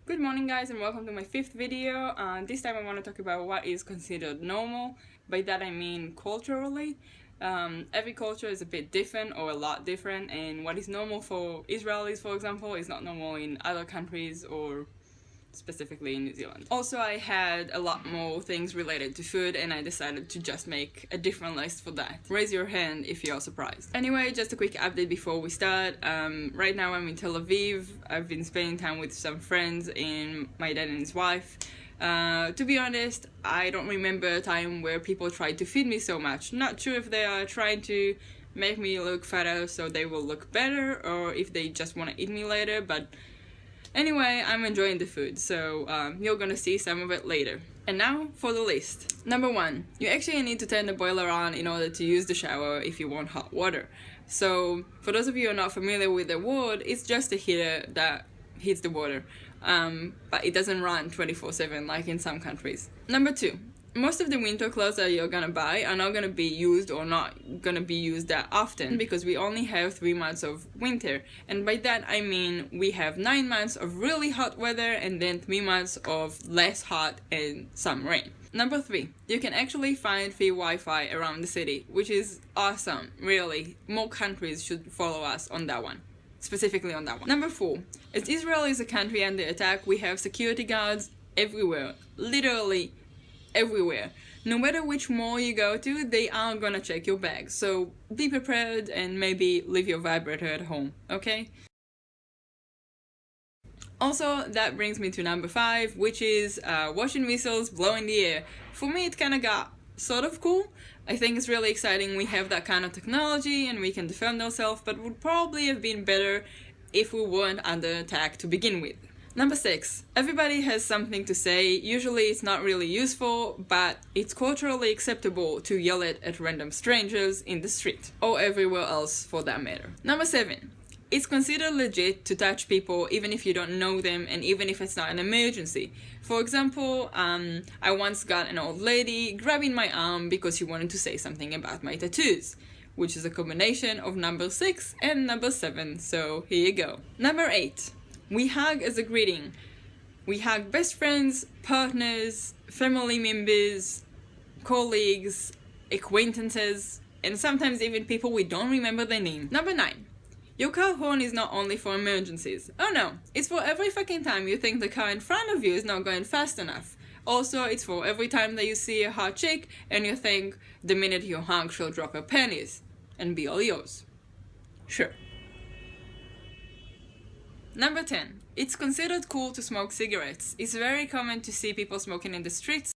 Good morning guys and welcome to my fifth video. This time I want to talk about what is considered normal. By that I mean culturally. Every culture is a bit different or a lot different, and what is normal for Israelis, for example, is not normal in other countries or specifically in New Zealand. Also, I had a lot more things related to food and I decided to just make a different list for that. Raise your hand if you're surprised. Anyway, just a quick update before we start. Right now I'm in Tel Aviv. I've been spending time with some friends and my dad and his wife. To be honest, I don't remember a time where people tried to feed me so much. Not sure if they are trying to make me look fatter so they will look better, or if they just want to eat me later, but anyway, I'm enjoying the food, so you're gonna see some of it later. And now for the list. Number 1, you actually need to turn the boiler on in order to use the shower if you want hot water. So for those of you who are not familiar with the word, it's just a heater that heats the water, but it doesn't run 24/7 like in some countries. Number 2, most of the winter clothes that you're gonna buy are not gonna be used or not gonna be used that often because we only have 3 months of winter, and by that I mean we have 9 months of really hot weather and then 3 months of less hot and some rain. Number 3, you can actually find free Wi-Fi around the city, which is awesome, really. More countries should follow us on that one. Specifically on that one. Number 4, as Israel is a country under attack, we have security guards everywhere, literally everywhere. No matter which mall you go to, they are gonna check your bag, so be prepared and maybe leave your vibrator at home, okay? Also, that brings me to number 5, which is washing whistles blow in the air. For me, it kinda got sort of cool. I think it's really exciting we have that kind of technology and we can defend ourselves, but would probably have been better if we weren't under attack to begin with. Number 6, everybody has something to say. Usually it's not really useful, but it's culturally acceptable to yell it at random strangers in the street, or everywhere else for that matter. Number 7, it's considered legit to touch people even if you don't know them and even if it's not an emergency. For example, I once got an old lady grabbing my arm because she wanted to say something about my tattoos, which is a combination of number 6 and number 7, so here you go. Number 8, we hug as a greeting. We hug best friends, partners, family members, colleagues, acquaintances, and sometimes even people we don't remember their name. Number 9, your car horn is not only for emergencies. Oh no, it's for every fucking time you think the car in front of you is not going fast enough. Also, it's for every time that you see a hot chick and you think the minute you honk she'll drop her panties and be all yours. Sure. Number 10, it's considered cool to smoke cigarettes. It's very common to see people smoking in the streets.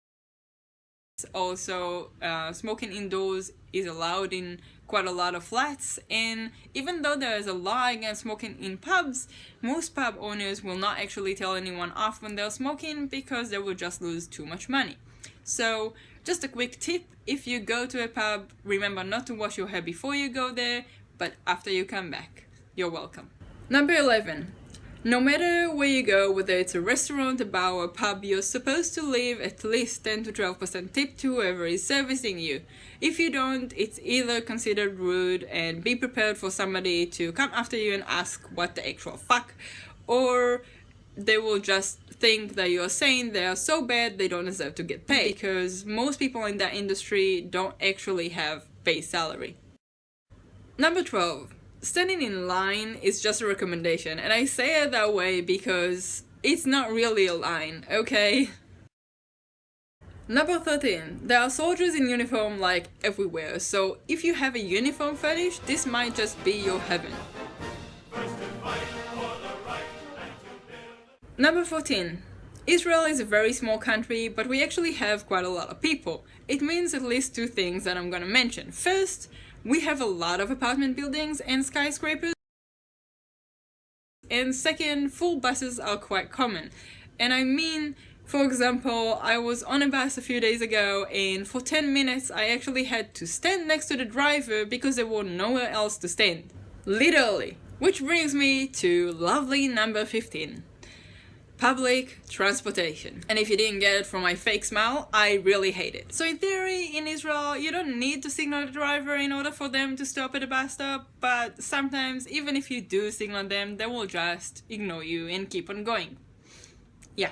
Also, smoking indoors is allowed in quite a lot of flats, and even though there is a law against smoking in pubs, most pub owners will not actually tell anyone off when they're smoking because they will just lose too much money. So, just a quick tip, if you go to a pub, remember not to wash your hair before you go there, but after you come back. You're welcome. Number 11. No matter where you go, whether it's a restaurant, a bar, or a pub, you're supposed to leave at least 10 to 12% tip to whoever is servicing you. If you don't, it's either considered rude and be prepared for somebody to come after you and ask what the actual fuck, or they will just think that you're saying they are so bad they don't deserve to get paid, because most people in that industry don't actually have base salary. Number 12. Standing in line is just a recommendation, and I say it that way because it's not really a line, okay? Number 13. There are soldiers in uniform like everywhere, so if you have a uniform fetish, this might just be your heaven. Number 14. Israel is a very small country, but we actually have quite a lot of people. It means at least 2 things that I'm gonna mention. First, we have a lot of apartment buildings and skyscrapers. And second, full buses are quite common. And I mean, for example, I was on a bus a few days ago and for 10 minutes I actually had to stand next to the driver because there was nowhere else to stand. Literally. Which brings me to lovely number 15. Public transportation. And if you didn't get it from my fake smile, I really hate it. So in theory, in Israel, you don't need to signal the driver in order for them to stop at the bus stop, but sometimes, even if you do signal them, they will just ignore you and keep on going. yeah.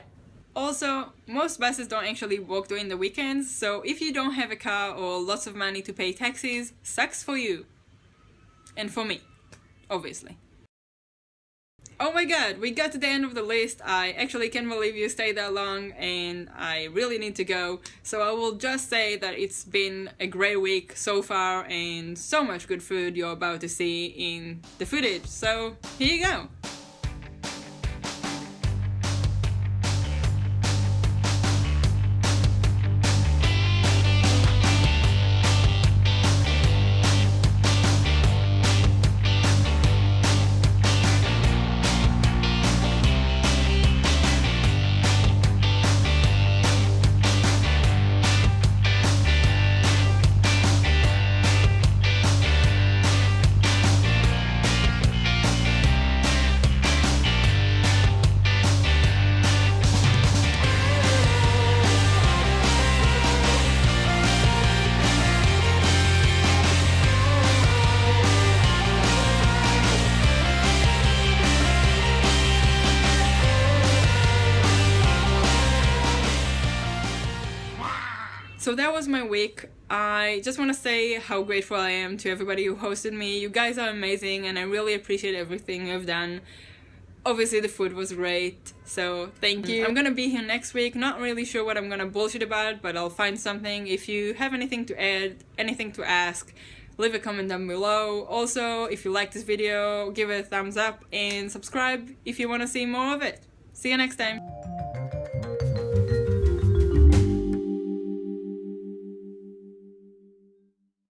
Also, most buses don't actually work during the weekends, so if you don't have a car or lots of money to pay taxis, sucks for you. And for me, obviously. Oh my god, we got to the end of the list. I actually can't believe you stayed that long and I really need to go. So I will just say that it's been a great week so far and so much good food you're about to see in the footage. So here you go. So that was my week. I just want to say how grateful I am to everybody who hosted me. You guys are amazing and I really appreciate everything you've done. Obviously the food was great, so thank you. I'm gonna be here next week, not really sure what I'm gonna bullshit about, but I'll find something. If you have anything to add, anything to ask, leave a comment down below. Also, if you like this video, give it a thumbs up and subscribe if you want to see more of it. See you next time.